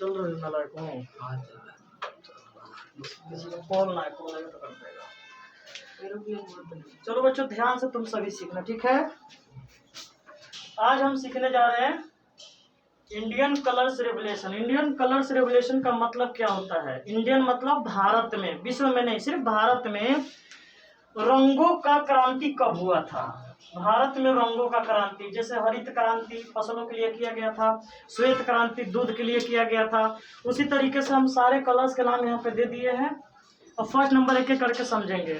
चल रहे नालायक हूँ। किसी को कॉल ना कॉल तो कर देगा। चलो बच्चों ध्यान से तुम सभी सीखना, ठीक है। आज हम सीखने जा रहे हैं Indian colours revolution. Indian colours revolution का मतलब क्या होता है? इंडियन मतलब भारत में, विश्व में नहीं, सिर्फ भारत में रंगों का क्रांति कब हुआ था। भारत में रंगों का क्रांति, जैसे हरित क्रांति फसलों के लिए किया गया था, श्वेत क्रांति दूध के लिए किया गया था, उसी तरीके से हम सारे कलर्स के नाम यहाँ पे दे दिए हैं और फर्स्ट नंबर एक एक करके समझेंगे,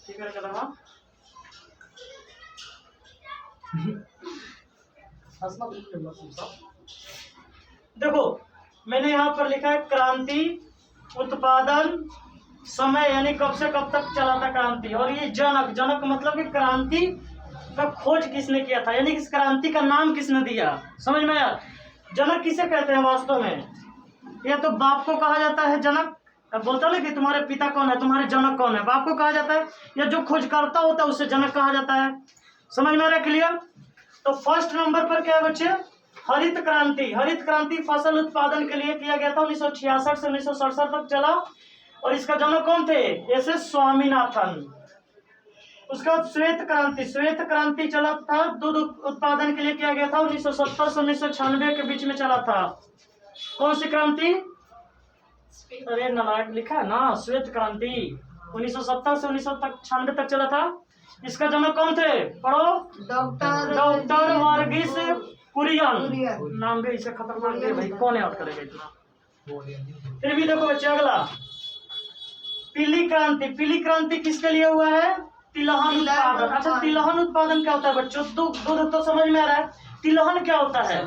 ठीक है। देखो मैंने यहाँ पर लिखा है क्रांति, उत्पादन, समय, यानी कब से कब तक चला था क्रांति, और ये जनक, जनक मतलब कि क्रांति का खोज किसने किया था, यानी इस क्रांति का नाम किसने दिया। समझ में आया? जनक किसे कहते हैं वास्तव में? या तो बाप को कहा जाता है जनक, अब बोलता है कि तुम्हारे पिता कौन है, तुम्हारे जनक कौन है, बाप को कहा जाता है, या जो खोजकर्ता होता है उससे जनक कहा जाता है। समझ में आ रहा है? क्लियर? तो फर्स्ट नंबर पर क्या है बच्चे? हरित क्रांति। हरित क्रांति फसल उत्पादन के लिए किया गया था, 1966 से 1967 तक चला, और इसका जनक कौन थे? एस स्वामीनाथन। उसके बाद श्वेत क्रांति। श्वेत क्रांति चला था, दूध उत्पादन के लिए किया गया था, 1970 से 1996 के बीच में चला था। कौन सी क्रांति? अरे नालायक लिखा है ना, श्वेत क्रांति 1970 से 1996 तक चला था। इसका जनक कौन थे? पढ़ो। डॉक्टर वर्गीस कुरियन। नाम भी इसे खतरनाक है भाई, कौन याद करेगा इतना। फिर भी देखो बच्चे अगला पीली क्रांति। पीली क्रांति किसके लिए हुआ है? तिलहन उत्पादन। अच्छा तिलहन उत्पादन क्या होता है बच्चों? दूध तो समझ में आ रहा है, तिलहन क्या होता है?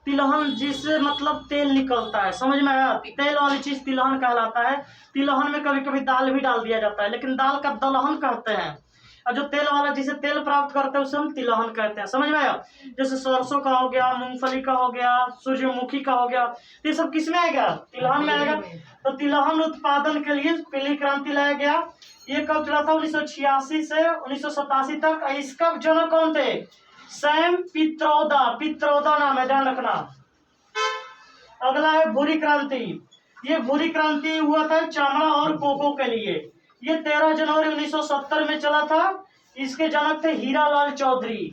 तिलहन जिससे मतलब तेल निकलता है, समझ में आया? तेल वाली चीज तिलहन कहलाता है। तिलहन में कभी कभी दाल भी डाल दिया जाता है, लेकिन दाल का दलहन कहते हैं, और जो तेल वाला जिसे तेल प्राप्त करते हैं उसे हम तिलहन कहते हैं। समझ में आया? जैसे सरसों का हो गया, मूंगफली का हो गया, सूर्यमुखी का हो गया, ये सब किस में आएगा? तिलहन में आएगा। तो तिलहन उत्पादन के लिए पीली क्रांति लाया गया। ये कब चला था? 1986 से 1987 तक। इसका जनक कौन थे? सैम पित्रोदा। पित्रोदा नाम है, ध्यान रखना। अगला है भूरी क्रांति। ये भूरी क्रांति हुआ था चमड़ा और कोको के लिए। ये 13 जनवरी 1970 में चला था। इसके जनक थे हीरालाल चौधरी।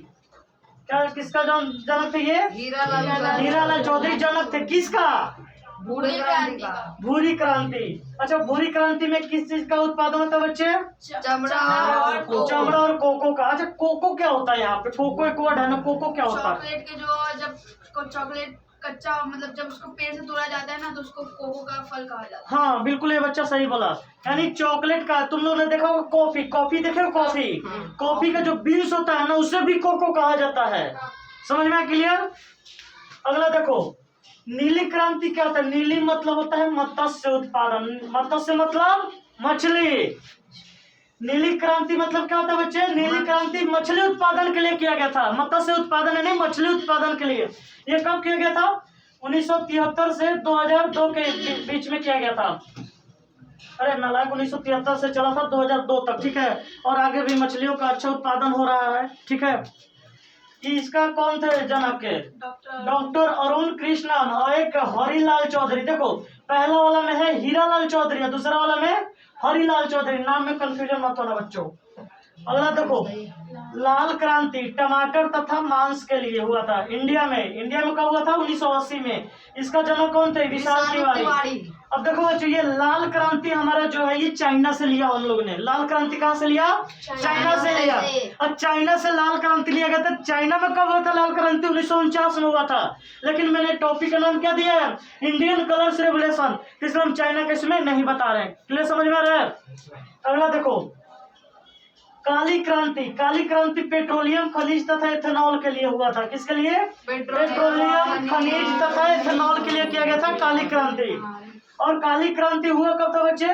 क्या किसका जनक थे? ये हीरालाल चौधरी जनक थे। किसका? भूरी क्रांति का। भूरी क्रांति। अच्छा भूरी क्रांति में किस चीज का उत्पादन होता है बच्चे? चमड़ा और कोको का। अच्छा कोको क्या होता है? यहाँ पे कोको एक वर्ड है ना, कोको क्या होता है? चॉकलेट के जो जब चॉकलेट कच्चा मतलब जब उसको पेड़ से तोड़ा जाता है ना, तो उसको कोको का फल कहा जाता है। हाँ बिल्कुल, ये बच्चा सही बोला। यानी चॉकलेट का, तुम लोगों ने देखा होगा कॉफी, कॉफी देखे हो? कॉफी, कॉफी का जो बीन्स होता है ना, उसे भी कोको कहा जाता है। समझ में आया? क्लियर? अगला देखो नीली क्रांति क्या होता है? नीली मतलब होता है मत्स्य उत्पादन। मत्स्य मतलब मछली। नीली क्रांति मतलब क्या होता है बच्चे? नीली क्रांति मछली उत्पादन के लिए किया गया था। मत्स्य उत्पादन नहीं, मछली उत्पादन के लिए। ये कब किया गया था? 1973 से 2002 के बीच में किया गया था। अरे नालायक, 1973 से चला था 2002 तक, ठीक है। और आगे भी मछलियों का अच्छा उत्पादन हो रहा है, ठीक है। इसका कौन थे जनक के? डॉक्टर अरुण कृष्णन और एक हरिलाल चौधरी। देखो पहला वाला में है हीरालाल चौधरी और दूसरा वाला में हरिलाल चौधरी। नाम में कंफ्यूजन मत होना बच्चों। अगला देखो लाल क्रांति टमाटर तथा मांस के लिए हुआ था इंडिया में। इंडिया में कब हुआ था? 1980 में। इसका जनक कौन थे? विशाल तिवारी। अब देखो बच्चों ये लाल क्रांति हमारा जो है ये चाइना से लिया हम लोग ने। लाल क्रांति कहाँ से लिया? चाइना से लिया। और चाइना से लाल क्रांति लिया गया था। चाइना में कब हुआ था लाल क्रांति? 1949 में हुआ था। लेकिन मैंने टॉपिक का नाम क्या दिया है? इंडियन कलर्स रेवोल्यूशन, इसलिए हम चाइना के इसमें नहीं बता रहे हैं। क्लियर? समझ में आ रहा है? अगला देखो काली क्रांति। काली क्रांति पेट्रोलियम खनिज तथा एथेनॉल के लिए हुआ था। किसके लिए? पेट्रोलियम खनिज तथा एथेनॉल के लिए किया गया था काली क्रांति। और काली क्रांति हुआ कब था बच्चे?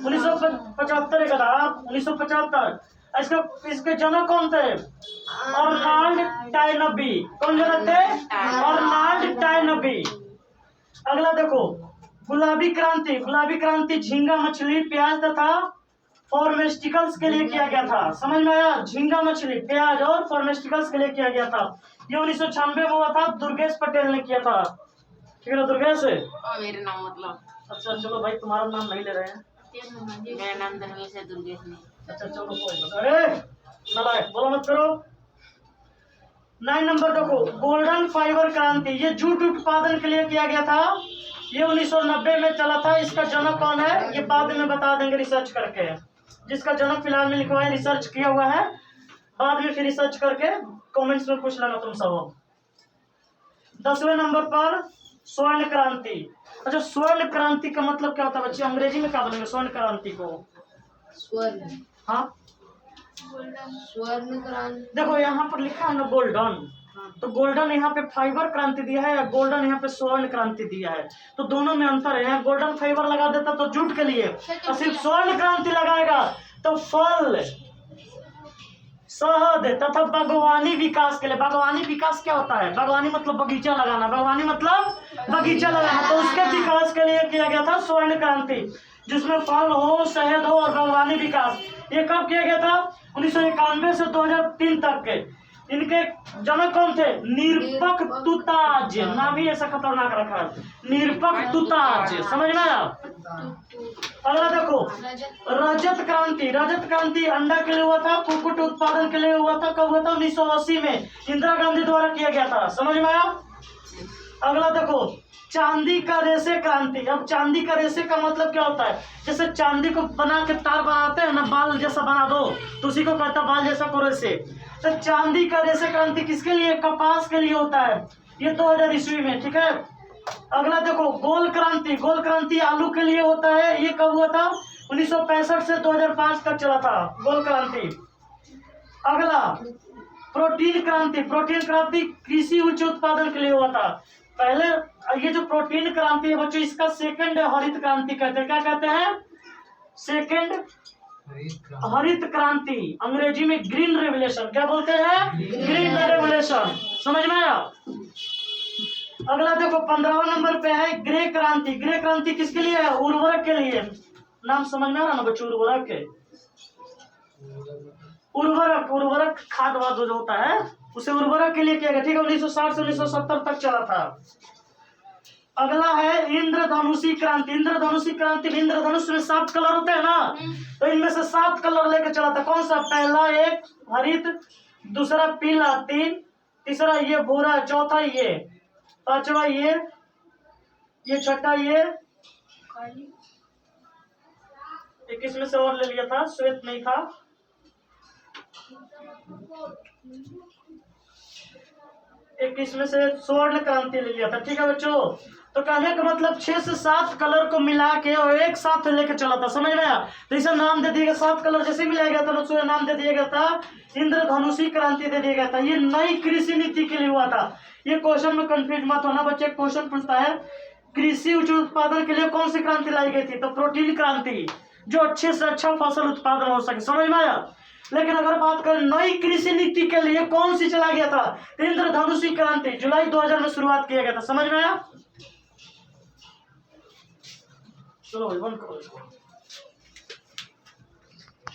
1975 का था। 1975। इसके जनक कौन थे? अर्नाल्ड टायनबी। कौन जनक थे? अर्नाल्ड टायनबी। अगला देखो गुलाबी क्रांति। गुलाबी क्रांति झींगा मछली, प्याज तथा फार्मास्यूटिकल्स के लिए किया गया था। समझ में आया? झींगा मछली, प्याज और फार्मास्यूटिकल्स के लिए किया गया था। ये 1996 में हुआ था, दुर्गेश पटेल ने किया था। ठीक है दुर्गेश। मेरे नाम मतलब अच्छा चलो भाई, तुम्हारा नाम नहीं ले रहे हैं। मेरा नाम धर्मेश है, दुर्गेश नहीं। अच्छा चलो कोई बात। अरे नालायक, बोलो मत करो। 9 नंबर देखो, गोल्डन फाइबर क्रांति, ये जूट उत्पादन के लिए किया गया था। ये 1990 में चला था। इसका जनक कौन है ये बाद में बता देंगे रिसर्च करके। जिसका जनक फिलहाल में लिखा है, रिसर्च किया हुआ है, बाद में फिर रिसर्च करके कमेंट्स में पूछ लेना तुम सब। 10वें नंबर पर स्वर्ण क्रांति। अच्छा स्वर्ण क्रांति का मतलब क्या होता है बच्चे, अंग्रेजी में क्या बोलेंगे स्वर्ण क्रांति को? स्वर्ण, हाँ स्वर्ण क्रांति। देखो यहाँ पर लिखा है ना गोल्डन, तो गोल्डन यहाँ पे फाइबर क्रांति दिया है, या गोल्डन यहाँ पे स्वर्ण क्रांति दिया है, तो दोनों में अंतर है। यहाँ गोल्डन फाइबर लगा देता तो जूट के लिए, और सिर्फ स्वर्ण क्रांति लगाएगा तो फल, शहद तथा बागवानी विकास के लिए। बागवानी विकास क्या होता है? बागवानी मतलब बगीचा लगाना, बागवानी मतलब बगीचा लगाना, तो उसके विकास के लिए किया गया था स्वर्ण क्रांति, जिसमें फल हो, शहद हो और बागवानी विकास। ये कब किया गया था? 1991 से 2003 तक के। इनके जनक कौन थे? निरपक तुताज, नाम ही ऐसा खतरनाक रखा है, निरपक तुताज। समझ में आया? अगला देखो रजत क्रांति। रजत क्रांति अंडा के लिए हुआ था, कुक्कुट उत्पादन के लिए हुआ था। कब हुआ था? 1980 में इंदिरा गांधी द्वारा किया गया था। समझ में आया? अगला देखो चांदी का रेशे क्रांति। अब चांदी का रेशे का मतलब क्या होता है? जैसे चांदी को बना के तार बनाते हैं ना, बाल जैसा बना दो तो उसी को कहता है बाल जैसा को रेशे। तो चांदी का रेशे क्रांति किसके लिए? कपास के लिए होता है। ये 2000 ईस्वी में, ठीक है। अगला देखो गोल क्रांति। गोल क्रांति आलू के लिए होता है। ये कब हुआ था? 1965 से 2005 तक चला था गोल क्रांति। अगला प्रोटीन क्रांति। प्रोटीन क्रांति कृषि उच्च उत्पादन के लिए हुआ था। पहले ये जो प्रोटीन क्रांति है बच्चों, इसका सेकंड हरित क्रांति कहते हैं। क्या कहते हैं? सेकंड हरित क्रांति, अंग्रेजी में ग्रीन रेवोल्यूशन। क्या बोलते हैं? Green revolution. समझ में आया? अगला देखो 15वां नंबर पे है ग्रे क्रांति। ग्रे क्रांति किसके लिए है? उर्वरक के लिए। नाम समझ में आ रहा ना बच्चों? उर्वरक के, उर्वरक खाद वाद जो होता है उसे उर्वरक के लिए किया गया, ठीक है। 1960 से 1970 तक चला था। अगला है इंद्रधनुषी क्रांति। इंद्रधनुषी क्रांति में इंद्रधनुष में 7 कलर होते हैं ना, तो इनमें से 7 कलर लेकर चला था। कौन सा? पहला एक हरित, दूसरा पीला, 3, तीसरा ये भूरा, चौथा ये, पांचवा ये छठा ये, एक इसमें से और ले लिया था, श्वेत नहीं था। एक इसमें से स्वर्ण क्रांति ले लिया था, ठीक है बच्चों। तो कहने का मतलब 6 से 7 कलर को मिला के और एक साथ लेकर चला था। समझ में आया? तो इसे नाम दे दिया गया, 7 कलर जैसे मिलाया गया था ना, उसको नाम दे दिया गया था इंद्रधनुषी क्रांति दे दिया गया था। ये नई कृषि नीति के लिए हुआ था। ये क्वेश्चन में कंफ्यूज मत होना बच्चे, क्वेश्चन पूछता है कृषि उच्च उत्पादन के लिए कौन सी क्रांति लाई गई थी? तो प्रोटीन क्रांति, जो अच्छे से अच्छा फसल उत्पादन हो सके। समझ में आया? लेकिन अगर बात करें नई कृषि नीति के लिए कौन सी चला गया था? इंद्रधनुषी क्रांति, जुलाई 2000 में शुरुआत किया गया था। समझ में आया? चलो भाई बंद करो इसको।